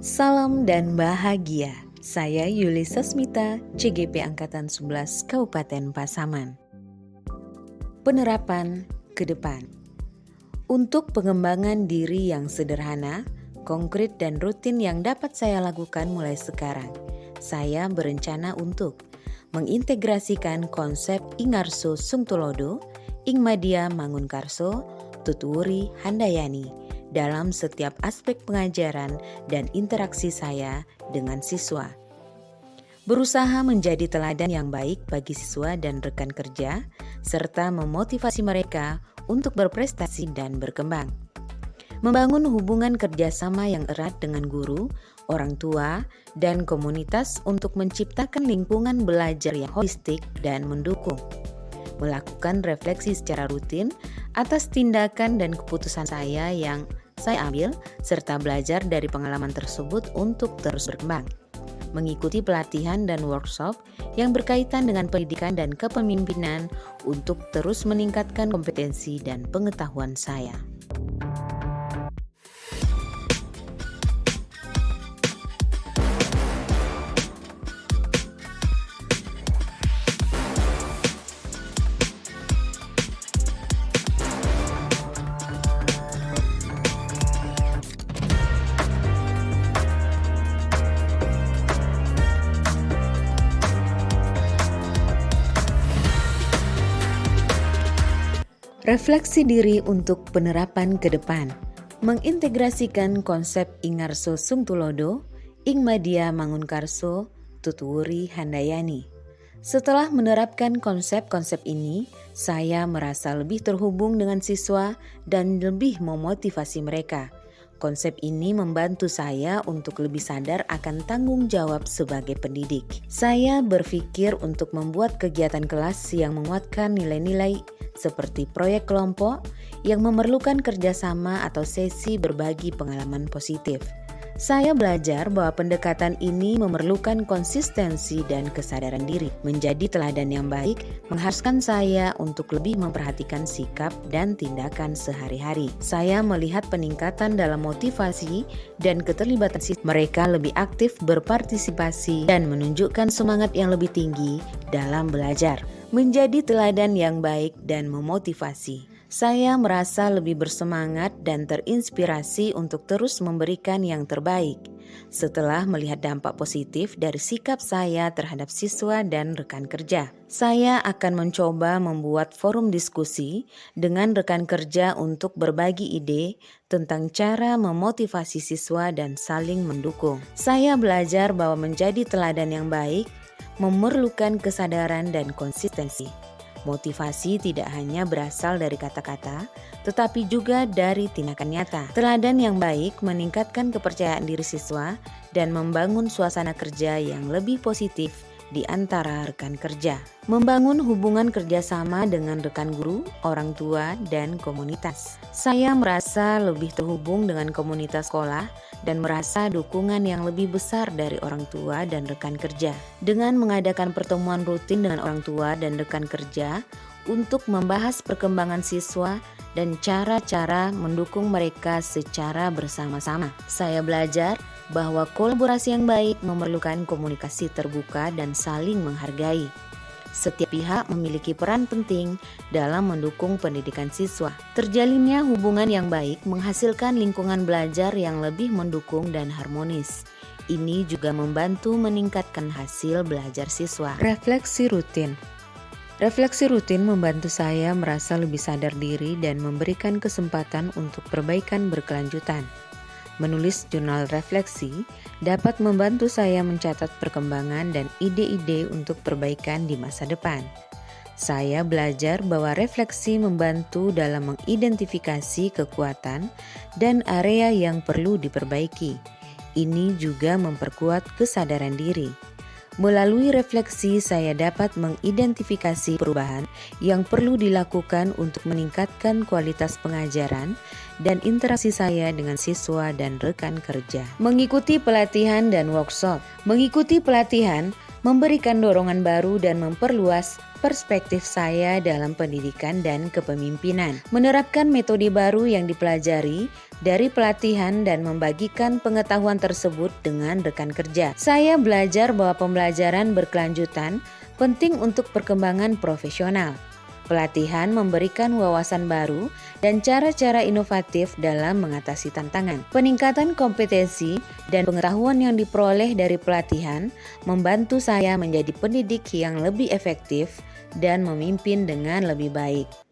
Salam dan bahagia. Saya Yuli Sasmita, CGP Angkatan 11 Kabupaten Pasaman. Penerapan ke depan. Untuk pengembangan diri yang sederhana, konkret dan rutin yang dapat saya lakukan mulai sekarang, saya berencana untuk mengintegrasikan konsep Ingarso Sungtulodo, Ingmadia Mangunkarso, Tutuwuri Handayani dalam setiap aspek pengajaran dan interaksi saya dengan siswa. Berusaha menjadi teladan yang baik bagi siswa dan rekan kerja, serta memotivasi mereka untuk berprestasi dan berkembang. Membangun hubungan kerjasama yang erat dengan guru, orang tua, dan komunitas untuk menciptakan lingkungan belajar yang holistik dan mendukung. Melakukan refleksi secara rutin atas tindakan dan keputusan saya yang saya ambil, serta belajar dari pengalaman tersebut untuk terus berkembang. Mengikuti pelatihan dan workshop yang berkaitan dengan pendidikan dan kepemimpinan untuk terus meningkatkan kompetensi dan pengetahuan saya. Refleksi diri untuk penerapan ke depan. Mengintegrasikan konsep Ingarso Sungtulodo, Ingmadia Mangunkarso, Tutuwuri Handayani. Setelah menerapkan konsep-konsep ini, saya merasa lebih terhubung dengan siswa dan lebih memotivasi mereka. Konsep ini membantu saya untuk lebih sadar akan tanggung jawab sebagai pendidik. Saya berpikir untuk membuat kegiatan kelas yang menguatkan nilai-nilai seperti proyek kelompok yang memerlukan kerjasama atau sesi berbagi pengalaman positif. Saya belajar bahwa pendekatan ini memerlukan konsistensi dan kesadaran diri. Menjadi teladan yang baik mengharuskan saya untuk lebih memperhatikan sikap dan tindakan sehari-hari. Saya melihat peningkatan dalam motivasi dan keterlibatan mereka lebih aktif berpartisipasi dan menunjukkan semangat yang lebih tinggi dalam belajar. Menjadi teladan yang baik dan memotivasi. Saya merasa lebih bersemangat dan terinspirasi untuk terus memberikan yang terbaik setelah melihat dampak positif dari sikap saya terhadap siswa dan rekan kerja. Saya akan mencoba membuat forum diskusi dengan rekan kerja untuk berbagi ide tentang cara memotivasi siswa dan saling mendukung. Saya belajar bahwa menjadi teladan yang baik memerlukan kesadaran dan konsistensi. Motivasi tidak hanya berasal dari kata-kata, tetapi juga dari tindakan nyata. Teladan yang baik meningkatkan kepercayaan diri siswa dan membangun suasana kerja yang lebih positif di antara rekan kerja. Membangun hubungan kerjasama dengan rekan guru, orang tua, dan komunitas. Saya merasa lebih terhubung dengan komunitas sekolah dan merasa dukungan yang lebih besar dari orang tua dan rekan kerja. Dengan mengadakan pertemuan rutin dengan orang tua dan rekan kerja untuk membahas perkembangan siswa dan cara-cara mendukung mereka secara bersama-sama. Saya belajar bahwa kolaborasi yang baik memerlukan komunikasi terbuka dan saling menghargai. Setiap pihak memiliki peran penting dalam mendukung pendidikan siswa. Terjalinnya hubungan yang baik menghasilkan lingkungan belajar yang lebih mendukung dan harmonis. Ini juga membantu meningkatkan hasil belajar siswa. Refleksi rutin. Refleksi rutin membantu saya merasa lebih sadar diri dan memberikan kesempatan untuk perbaikan berkelanjutan. Menulis jurnal refleksi dapat membantu saya mencatat perkembangan dan ide-ide untuk perbaikan di masa depan. Saya belajar bahwa refleksi membantu dalam mengidentifikasi kekuatan dan area yang perlu diperbaiki. Ini juga memperkuat kesadaran diri. Melalui refleksi, saya dapat mengidentifikasi perubahan yang perlu dilakukan untuk meningkatkan kualitas pengajaran dan interaksi saya dengan siswa dan rekan kerja. Mengikuti pelatihan dan workshop. Mengikuti pelatihan memberikan dorongan baru dan memperluas perspektif saya dalam pendidikan dan kepemimpinan. Menerapkan metode baru yang dipelajari dari pelatihan dan membagikan pengetahuan tersebut dengan rekan kerja. Saya belajar bahwa pembelajaran berkelanjutan penting untuk perkembangan profesional. Pelatihan memberikan wawasan baru dan cara-cara inovatif dalam mengatasi tantangan. Peningkatan kompetensi dan pengetahuan yang diperoleh dari pelatihan membantu saya menjadi pendidik yang lebih efektif dan memimpin dengan lebih baik.